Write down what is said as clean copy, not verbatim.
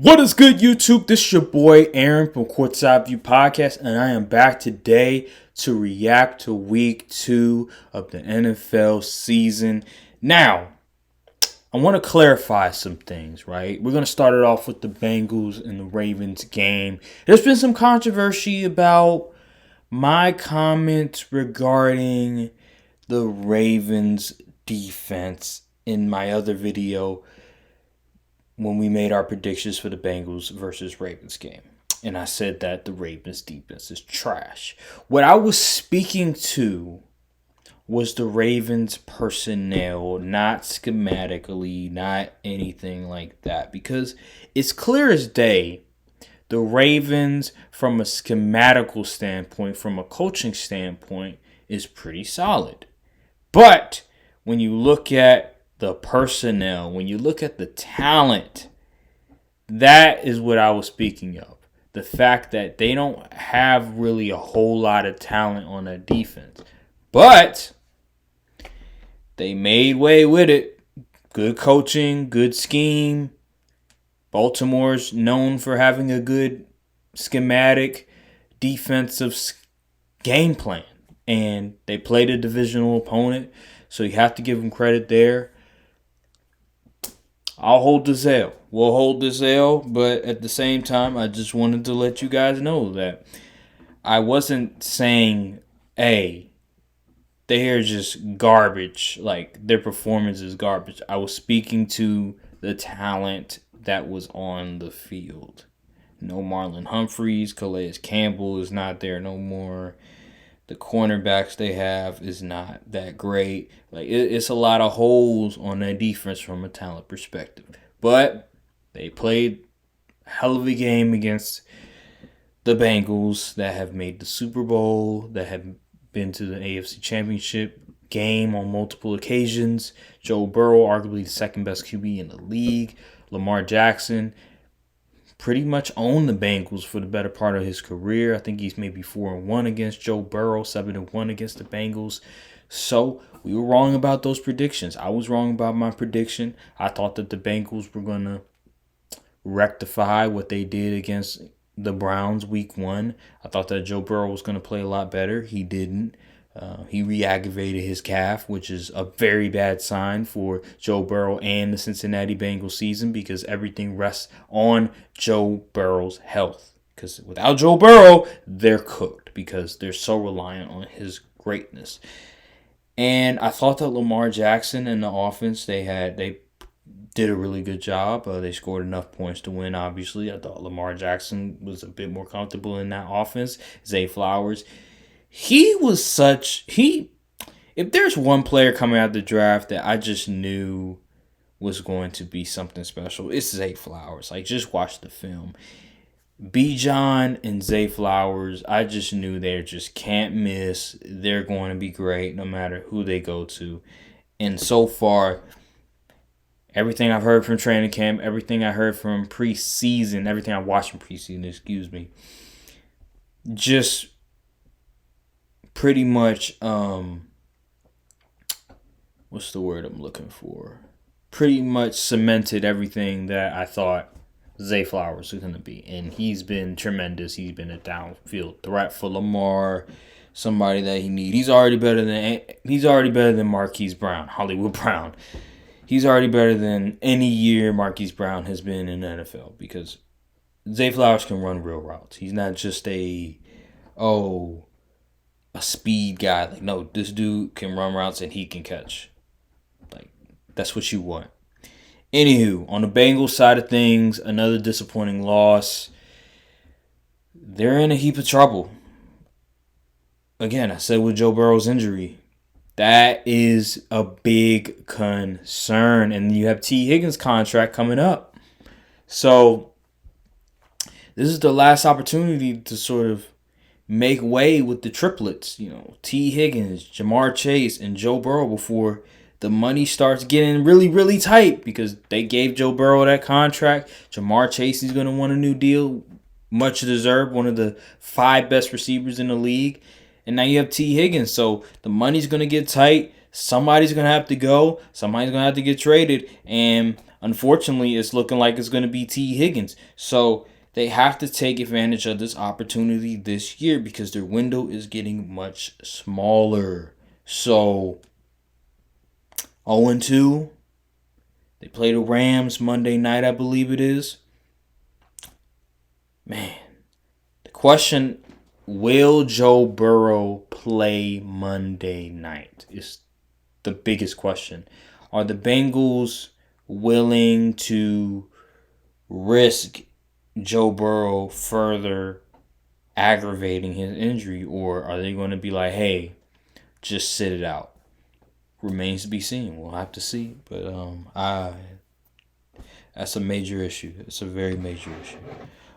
What is good, YouTube? This is your boy Aaron from Courtside View Podcast, and I am back today to react to week 2 of the NFL season. Now, I want to clarify some things, right? We're going to start it off with the Bengals and the Ravens game. There's been some controversy about my comments regarding the Ravens defense in my other video when we made our predictions for the Bengals versus Ravens game. And I said that the Ravens defense is trash. What I was speaking to was the Ravens personnel, not schematically, not anything like that. Because it's clear as day, the Ravens, from a schematical standpoint, from a coaching standpoint, is pretty solid. But when you look at the personnel, when you look at the talent, that is what I was speaking of. The fact that they don't have really a whole lot of talent on their defense. But they made way with it. Good coaching, good scheme. Baltimore's known for having a good schematic defensive game plan. And they played a divisional opponent, so you have to give them credit there. I'll hold this L. We'll hold this L, but at the same time, I just wanted to let you guys know that I wasn't saying, hey, they're just garbage, like their performance is garbage. I was speaking to the talent that was on the field. No Marlon Humphreys, Calais Campbell is not there no more. The cornerbacks they have is not that great. Like it's a lot of holes on their defense from a talent perspective. But they played a hell of a game against the Bengals that have made the Super Bowl, that have been to the AFC Championship game on multiple occasions. Joe Burrows, arguably the second best QB in the league. Lamar Jackson pretty much owned the Bengals for the better part of his career. I think he's maybe 4-1 against Joe Burrow, 7-1 against the Bengals. So we were wrong about those predictions. I was wrong about my prediction. I thought that the Bengals were going to rectify what they did against the Browns week 1. I thought that Joe Burrow was going to play a lot better. He didn't. He re-aggravated his calf, which is a very bad sign for Joe Burrow and the Cincinnati Bengals season, because everything rests on Joe Burrow's health. Because without Joe Burrow, they're cooked because they're so reliant on his greatness. And I thought that Lamar Jackson and the offense, they did a really good job. They scored enough points to win, obviously. I thought Lamar Jackson was a bit more comfortable in that offense. Zay Flowers, if there's one player coming out of the draft that I just knew was going to be something special, it's Zay Flowers. Like, just watch the film. Bijan and Zay Flowers, I just knew they just can't miss. They're going to be great no matter who they go to. And so far, everything I've heard from training camp, everything I heard from preseason, everything I watched from preseason, just pretty much, what's the word I'm looking for? Pretty much cemented everything that I thought Zay Flowers was going to be. And he's been tremendous. He's been a downfield threat for Lamar, somebody that he needs. He's already better than Marquise Brown, Hollywood Brown. He's already better than any year Marquise Brown has been in the NFL, because Zay Flowers can run real routes. He's not just a speed guy. Like, no, this dude can run routes and he can catch. Like, that's what you want. Anywho, on the Bengals side of things, another disappointing loss. They're in a heap of trouble. Again, I said with Joe Burrow's injury, that is a big concern. And you have T. Higgins' contract coming up. So this is the last opportunity to sort of make way with the triplets, T. Higgins, Jamar Chase, and Joe Burrow, before the money starts getting really, really tight, because they gave Joe Burrow that contract. Jamar Chase is going to want a new deal, much deserved, one of the 5 best receivers in the league. And now you have T. Higgins, so the money's going to get tight. Somebody's going to have to go. Somebody's going to have to get traded. And Unfortunately, it's looking like it's going to be T. Higgins. So they have to take advantage of this opportunity this year because their window is getting much smaller. So 0-2. They play the Rams Monday night, I believe it is. Man, the question, will Joe Burrow play Monday night is the biggest question. Are the Bengals willing to risk Joe Burrow further aggravating his injury, or are they going to be like, hey, just sit it out? Remains to be seen. We'll have to see. But that's a major issue. It's a very major issue.